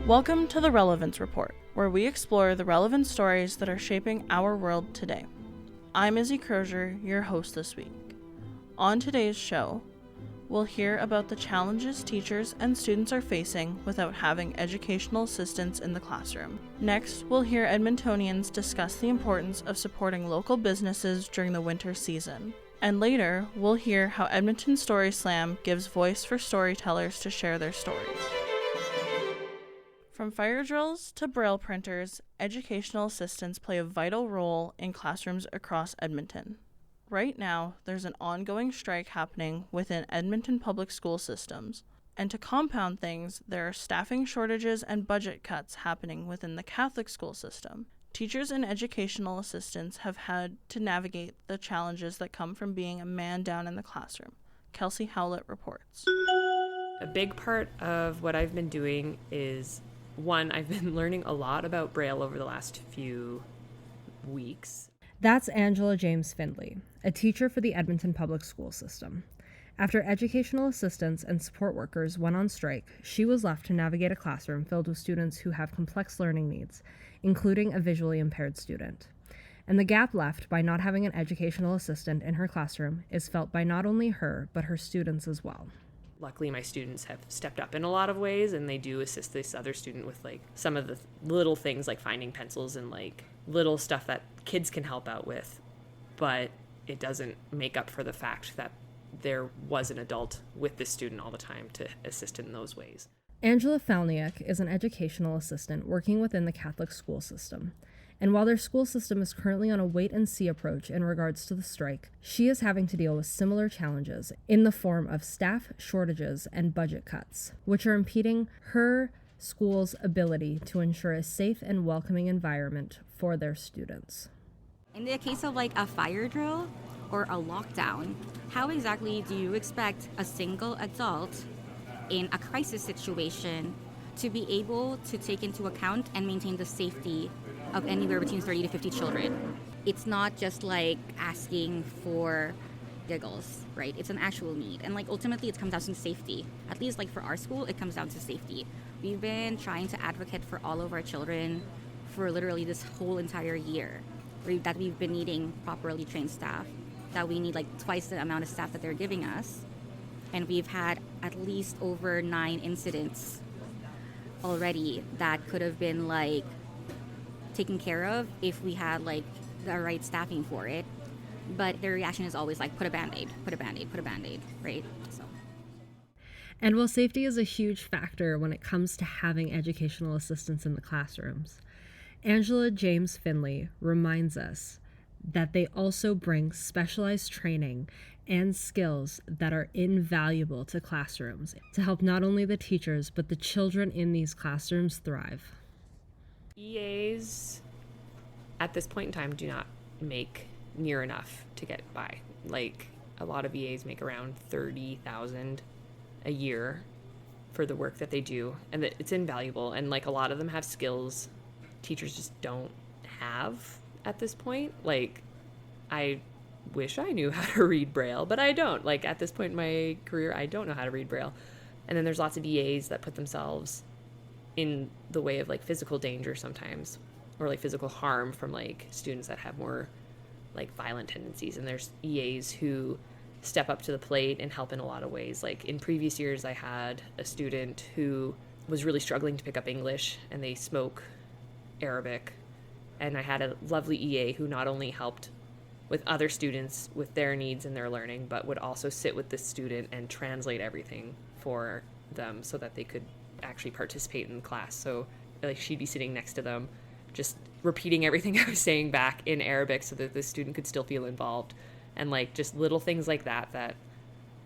Welcome to the Relevance Report, where we explore the relevant stories that are shaping our world today. I'm Izzy Crozier, your host this week. On today's show, we'll hear about the challenges teachers and students are facing without having educational assistants in the classroom. Next, we'll hear Edmontonians discuss the importance of supporting local businesses during the winter season. And later, we'll hear how Edmonton Story Slam gives voice for storytellers to share their stories. From fire drills to braille printers, educational assistants play a vital role in classrooms across Edmonton. Right now, there's an ongoing strike happening within Edmonton public school systems. And to compound things, there are staffing shortages and budget cuts happening within the Catholic school system. Teachers and educational assistants have had to navigate the challenges that come from being a man down in the classroom. Kelsey Howlett reports. A big part of what I've been doing is, one, I've been learning a lot about Braille over the last few weeks. That's Angela James Findley, a teacher for the Edmonton public school system. After educational assistants and support workers went on strike, she was left to navigate a classroom filled with students who have complex learning needs, including a visually impaired student. And the gap left by not having an educational assistant in her classroom is felt by not only her, but her students as well. Luckily, my students have stepped up in a lot of ways, and they do assist this other student with some of the little things like finding pencils and little stuff that kids can help out with, but it doesn't make up for the fact that there was an adult with this student all the time to assist in those ways. Angela Falniak is an educational assistant working within the Catholic school system. And while their school system is currently on a wait-and-see approach in regards to the strike, she is having to deal with similar challenges in the form of staff shortages and budget cuts, which are impeding her school's ability to ensure a safe and welcoming environment for their students. In the case of a fire drill or a lockdown, how exactly do you expect a single adult in a crisis situation to be able to take into account and maintain the safety of anywhere between 30 to 50 children? It's not just asking for giggles, right? It's an actual need. And ultimately it comes down to safety. At least for our school, it comes down to safety. We've been trying to advocate for all of our children for literally this whole entire year, that we've been needing properly trained staff, that we need twice the amount of staff that they're giving us. And we've had at least over 9 incidents already that could have been taken care of if we had the right staffing for it. But their reaction is always put a band-aid, put a band-aid, put a band-aid, right? So. And while safety is a huge factor when it comes to having educational assistants in the classrooms, Angela James Findley reminds us that they also bring specialized training and skills that are invaluable to classrooms to help not only the teachers, but the children in these classrooms thrive. EAs at this point in time do not make near enough to get by. A lot of EAs make around $30,000 a year for the work that they do, and it's invaluable. And a lot of them have skills teachers just don't have at this point. I wish I knew how to read Braille, but I don't. At this point in my career, I don't know how to read Braille. And then there's lots of EAs that put themselves in the way of physical danger sometimes, or physical harm from students that have more violent tendencies. And there's EAs who step up to the plate and help in a lot of ways. In previous years, I had a student who was really struggling to pick up English, and they spoke Arabic. And I had a lovely EA who not only helped with other students with their needs and their learning, but would also sit with the student and translate everything for them so that they could actually participate in class. So she'd be sitting next to them, just repeating everything I was saying back in Arabic so that the student could still feel involved. And just little things like that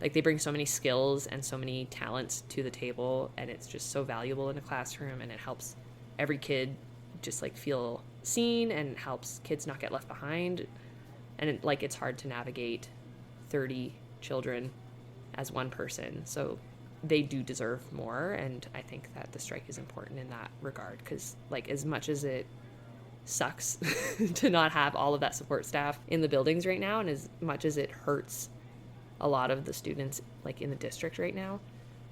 they bring so many skills and so many talents to the table, and it's just so valuable in a classroom, and it helps every kid just feel seen and helps kids not get left behind. And it's hard to navigate 30 children as one person. So they do deserve more. And I think that the strike is important in that regard, because as much as it sucks to not have all of that support staff in the buildings right now, and as much as it hurts a lot of the students in the district right now,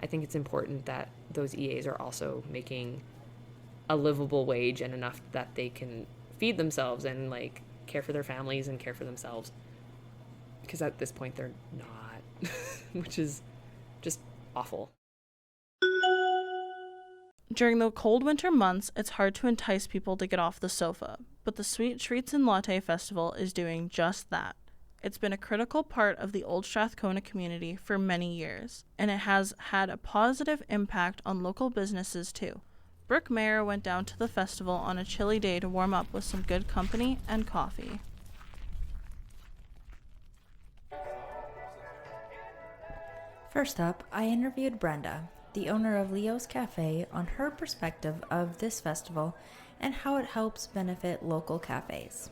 I think it's important that those EAs are also making a livable wage and enough that they can feed themselves and like care for their families and care for themselves. Because at this point they're not, which is just awful. During the cold winter months, it's hard to entice people to get off the sofa, but the Sweet Treats and Latte Festival is doing just that. It's been a critical part of the Old Strathcona community for many years, and it has had a positive impact on local businesses too. Brooke Mayer went down to the festival on a chilly day to warm up with some good company and coffee. First up, I interviewed Brenda, the owner of Leo's Cafe, on her perspective of this festival and how it helps benefit local cafes.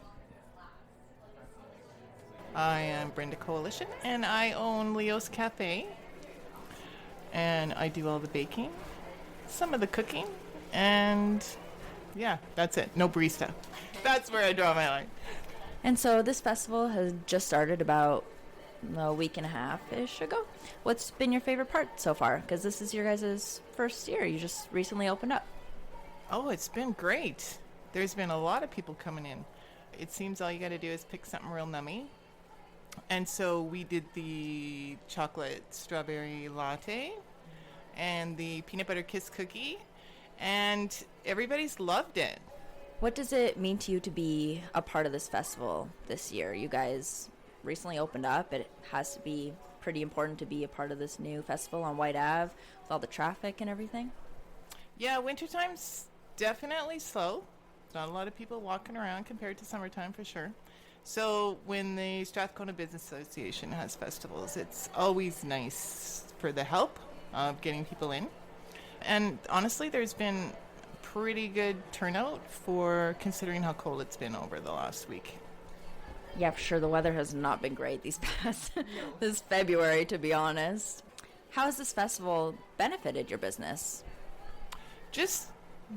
I am Brenda Coalition, and I own Leo's Cafe. And I do all the baking, some of the cooking, and yeah, that's it. No barista. That's where I draw my line. And so this festival has just started about a week and a half-ish ago. What's been your favorite part so far? Because this is your guys' first year. You just recently opened up. Oh, it's been great. There's been a lot of people coming in. It seems all you got to do is pick something real nummy. And so we did the chocolate strawberry latte and the peanut butter kiss cookie, and everybody's loved it. What does it mean to you to be a part of this festival this year? You guys recently opened up. It has to be pretty important to be a part of this new festival on White Ave with all the traffic and everything. Yeah, wintertime's definitely slow. Not a lot of people walking around compared to summertime for sure. So when the Strathcona Business Association has festivals, it's always nice for the help of getting people in. And honestly, there's been pretty good turnout for considering how cold it's been over the last week. Yeah, for sure. The weather has not been great this February, to be honest. How has this festival benefited your business? Just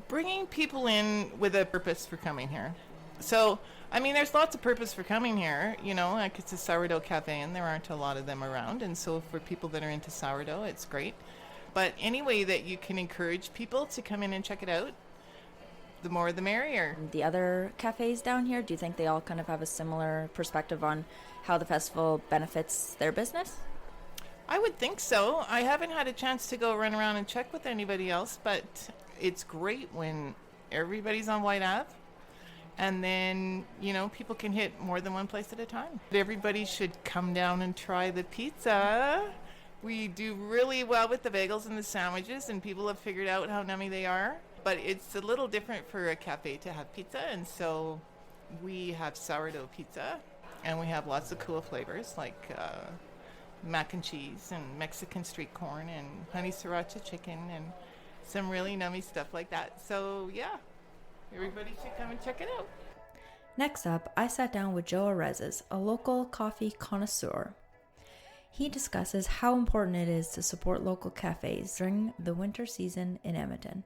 bringing people in with a purpose for coming here. So, I mean, there's lots of purpose for coming here, you know, like it's a sourdough cafe and there aren't a lot of them around. And so for people that are into sourdough, it's great. But any way that you can encourage people to come in and check it out, the more the merrier. The other cafes down here, do you think they all kind of have a similar perspective on how the festival benefits their business? I would think so. I haven't had a chance to go run around and check with anybody else, but it's great when everybody's on White Ave. And then, you know, people can hit more than one place at a time. Everybody should come down and try the pizza. We do really well with the bagels and the sandwiches, and people have figured out how nummy they are. But it's a little different for a cafe to have pizza, and so we have sourdough pizza, and we have lots of cool flavors like mac and cheese and Mexican street corn and honey sriracha chicken and some really nummy stuff like that. So, yeah. Everybody should come and check it out. Next up, I sat down with Joe Arezes, a local coffee connoisseur. He discusses how important it is to support local cafes during the winter season in Edmonton.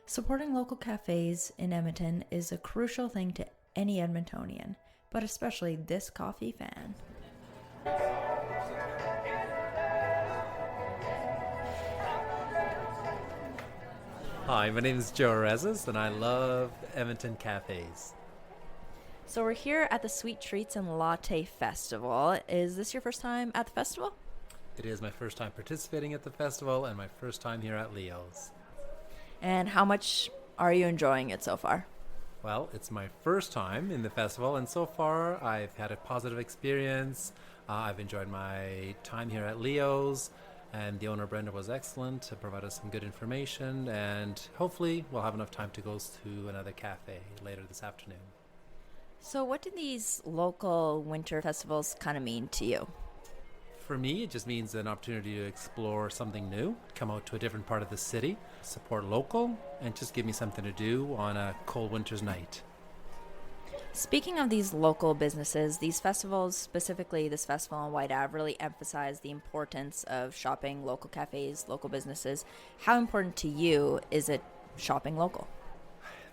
Supporting local cafes in Edmonton is a crucial thing to any Edmontonian, but especially this coffee fan. Hi, my name is Joe Arezes, and I love Edmonton cafes. So we're here at the Sweet Treats and Latte Festival. Is this your first time at the festival? It is my first time participating at the festival and my first time here at Leo's. And how much are you enjoying it so far? Well, it's my first time in the festival, and so far I've had a positive experience. I've enjoyed my time here at Leo's, and the owner Brenda was excellent to provide us some good information, and hopefully we'll have enough time to go to another cafe later this afternoon. So what do these local winter festivals kind of mean to you? For me, it just means an opportunity to explore something new, come out to a different part of the city, support local, and just give me something to do on a cold winter's night. Speaking of these local businesses, these festivals, specifically this festival on White Ave, really emphasize the importance of shopping local cafes, local businesses. How important to you is it shopping local?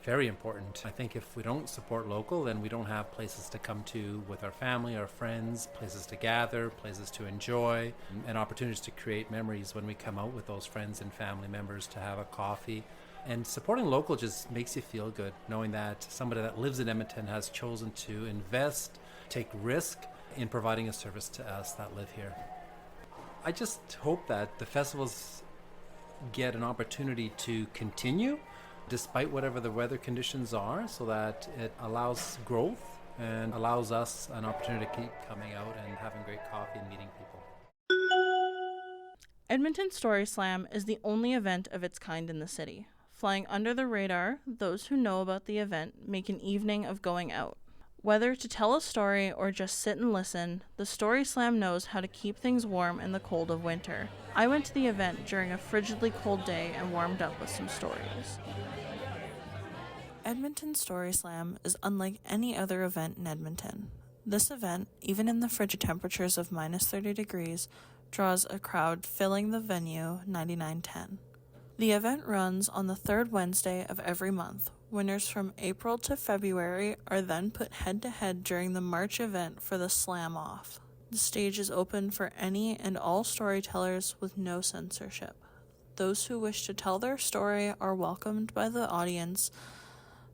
Very important. I think if we don't support local, then we don't have places to come to with our family, our friends, places to gather, places to enjoy, and opportunities to create memories when we come out with those friends and family members to have a coffee And supporting local just makes you feel good, knowing that somebody that lives in Edmonton has chosen to invest, take risk in providing a service to us that live here. I just hope that the festivals get an opportunity to continue despite whatever the weather conditions are, so that it allows growth and allows us an opportunity to keep coming out and having great coffee and meeting people. Edmonton Story Slam is the only event of its kind in the city. Flying under the radar, those who know about the event make an evening of going out. Whether to tell a story or just sit and listen, the Story Slam knows how to keep things warm in the cold of winter. I went to the event during a frigidly cold day and warmed up with some stories. Edmonton Story Slam is unlike any other event in Edmonton. This event, even in the frigid temperatures of minus 30 degrees, draws a crowd filling the venue 9910. The event runs on the third Wednesday of every month. Winners from April to February are then put head-to-head during the March event for the Slam Off. The stage is open for any and all storytellers with no censorship. Those who wish to tell their story are welcomed by the audience.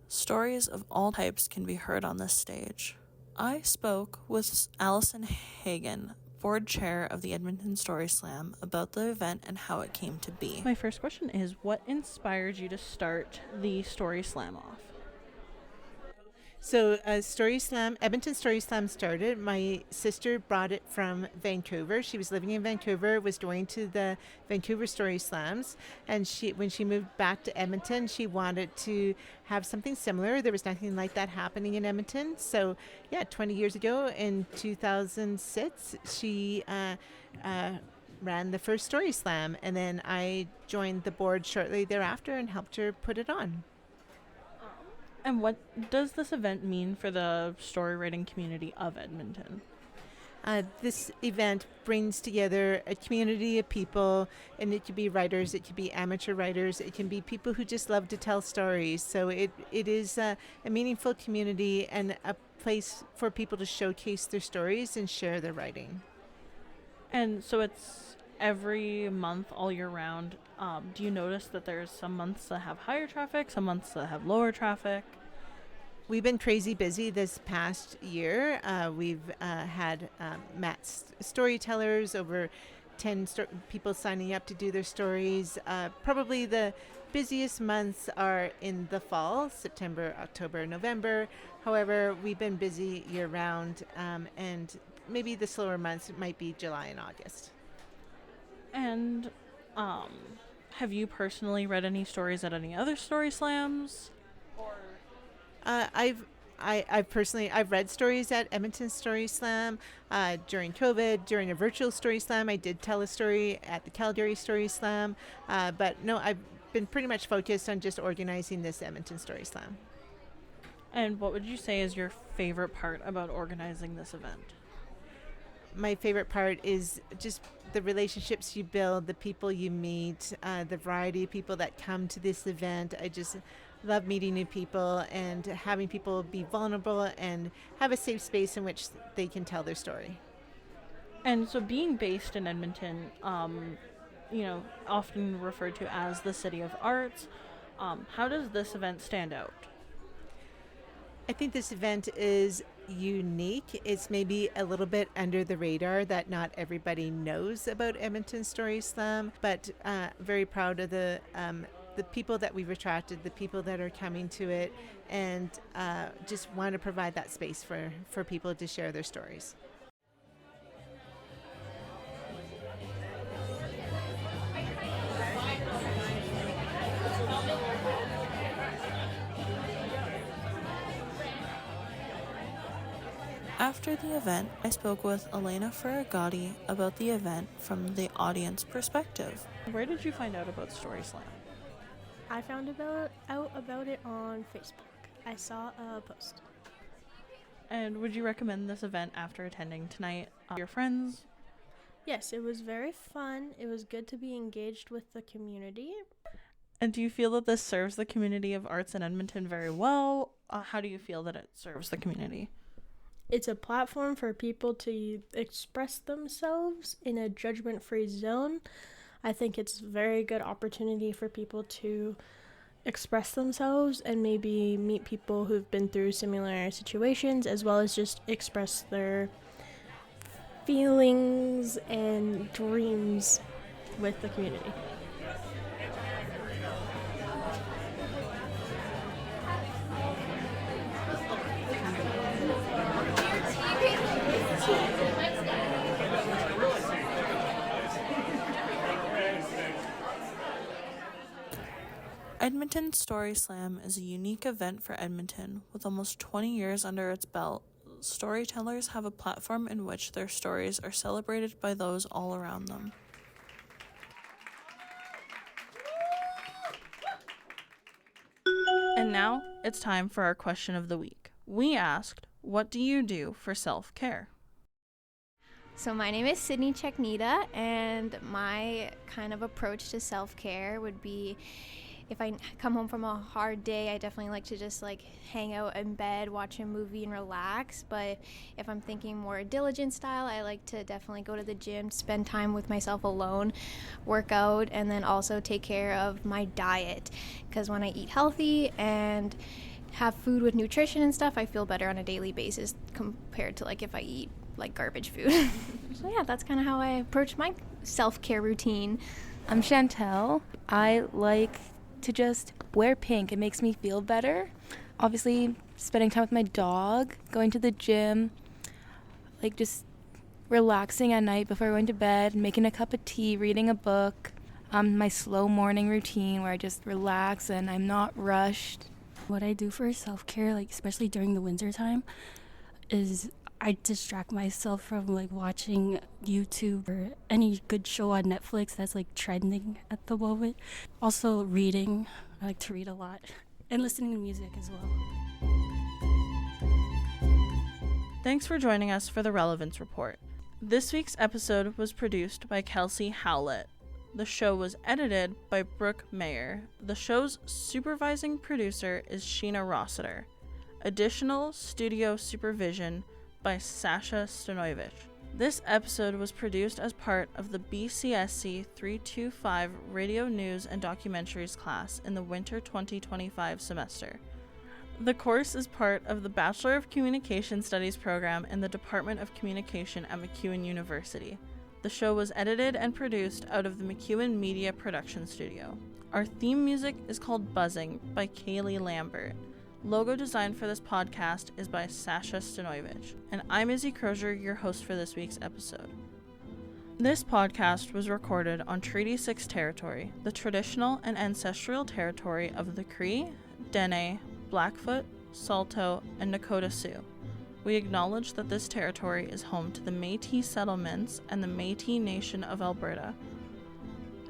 Stories of all types can be heard on this stage. I spoke with Allison Hagen, board chair of the Edmonton Story Slam, about the event and how it came to be. My first question is, what inspired you to start the Story Slam off? So Edmonton Story Slam started. My sister brought it from Vancouver. She was living in Vancouver, was going to the Vancouver Story Slams, and when she moved back to Edmonton, she wanted to have something similar. There was nothing like that happening in Edmonton. So 20 years ago in 2006, she ran the first Story Slam, and then I joined the board shortly thereafter and helped her put it on. And what does this event mean for the story writing community of Edmonton? This event brings together a community of people, and it could be writers, it could be amateur writers, it can be people who just love to tell stories. So it is a meaningful community and a place for people to showcase their stories and share their writing. And so it's every month all year round. Do you notice that there's some months that have higher traffic, some months that have lower traffic? We've been crazy busy this past year. We've had storytellers, over 10 people signing up to do their stories. Probably the busiest months are in the fall, September, October, November. However, we've been busy year round, and maybe the slower months might be July and August. And have you personally read any stories at any other story slams? I've read stories at Edmonton Story Slam during COVID. During a virtual story slam, I did tell a story at the Calgary Story Slam. But no, I've been pretty much focused on just organizing this Edmonton Story Slam. And what would you say is your favorite part about organizing this event? My favorite part is just the relationships you build, the people you meet, the variety of people that come to this event. I just love meeting new people and having people be vulnerable and have a safe space in which they can tell their story. And so being based in Edmonton, often referred to as the City of Arts, how does this event stand out? I think this event is unique. It's maybe a little bit under the radar that not everybody knows about Edmonton Story Slam, but very proud of the people that we've attracted, the people that are coming to it, and just want to provide that space for people to share their stories. After the event, I spoke with Elena Ferragati about the event from the audience perspective. Where did you find out about Story Slam? I found out about it on Facebook. I saw a post. And would you recommend this event after attending tonight? Your friends? Yes, it was very fun. It was good to be engaged with the community. And do you feel that this serves the community of arts in Edmonton very well? How do you feel that it serves the community? It's a platform for people to express themselves in a judgment-free zone. I think it's a very good opportunity for people to express themselves and maybe meet people who've been through similar situations, as well as just express their feelings and dreams with the community. Edmonton Story Slam is a unique event for Edmonton. With almost 20 years under its belt, storytellers have a platform in which their stories are celebrated by those all around them. And now, it's time for our question of the week. We asked, what do you do for self-care? So my name is Sydney Cheknita, and my kind of approach to self-care would be, if I come home from a hard day, I definitely like to just hang out in bed, watch a movie and relax. But if I'm thinking more diligent style, I like to definitely go to the gym, spend time with myself alone, work out, and then also take care of my diet. Because when I eat healthy and have food with nutrition and stuff, I feel better on a daily basis compared to if I eat garbage food. So yeah, that's kind of how I approach my self-care routine. I'm Chantel. I like to just wear pink. It makes me feel better. Obviously, spending time with my dog, going to the gym, just relaxing at night before going to bed, making a cup of tea, reading a book. My slow morning routine where I just relax and I'm not rushed. What I do for self-care, especially during the winter time, is I distract myself from watching YouTube or any good show on Netflix that's trending at the moment. Also reading. I like to read a lot. And listening to music as well. Thanks for joining us for the Relevance Report. This week's episode was produced by Kelsey Howlett. The show was edited by Brooke Mayer. The show's supervising producer is Sheena Rossiter. Additional studio supervision by Sasha Stanojevic. This episode was produced as part of the BCSC 325 Radio News and Documentaries class in the winter 2025 semester. The course is part of the Bachelor of Communication Studies program in the Department of Communication at MacEwan University. The show was edited and produced out of the MacEwan Media Production Studio. Our theme music is called Buzzing by Kaylee Lambert. Logo design for this podcast is by Sasha Stanojevic, and I'm Izzy Crozier, your host for this week's episode. This podcast was recorded on Treaty 6 territory, the traditional and ancestral territory of the Cree, Dene, Blackfoot, Saulteaux, and Nakota Sioux. We acknowledge that this territory is home to the Métis settlements and the Métis Nation of Alberta,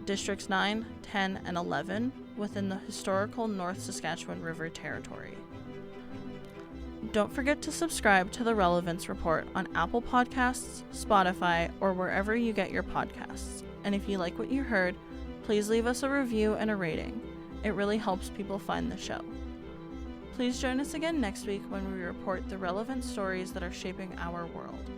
Districts 9, 10, and 11 within the historical North Saskatchewan River Territory. Don't forget to subscribe to the Relevance Report on Apple Podcasts, Spotify, or wherever you get your podcasts. And if you like what you heard, please leave us a review and a rating. It really helps people find the show. Please join us again next week when we report the relevant stories that are shaping our world.